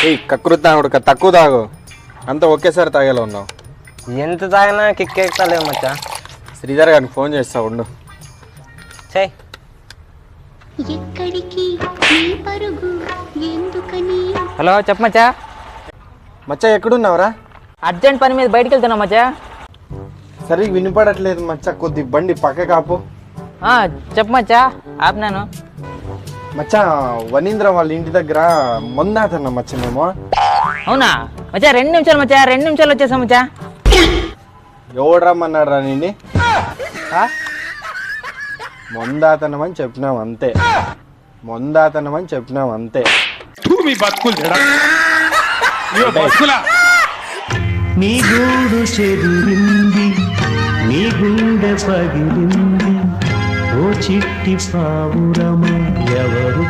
ఈ కకృతి తాగుడు తక్కువ తాగు, అంతా ఒకేసారి తాగేలా ఉన్నావు. ఎంత తాగినా కిక్ ఎక్కుతలేదు మచ్చా. శ్రీధర్ గారికి ఫోన్ చేస్తా ఉండు. చెయ్. హలో చెప్పు మచ్చా. మచ్చా ఎక్కడున్నావురా? అర్జెంట్ పని మీద బయటికి వెళ్తున్నా మచ్చా. సరిగ్గా వినపడట్లేదు మచ్చా, కొద్ది బండి పక్క కాపు. చెప్పు మచ్చా, ఆపినాను. మచ్చా వనీంద్ర వాళ్ళ ఇంటి దగ్గర మొందాతన్న మచ్చ మేము. అవునా మచ్చా? 2 నిమిషాలు మచ్చా, 2 నిమిషాలు వచ్చేసా మచ్చా. ఎవడు రమ్మన్నాడు రా నిన్ను? మొందాతనమని చెప్పినాం అంతే, మొందాతనమని చెప్పినాం అంతే. నీ గూడు చెదిరింది, నీ గుండె పగిలింది, ఓ చిట్టి పావురమ ఎవరు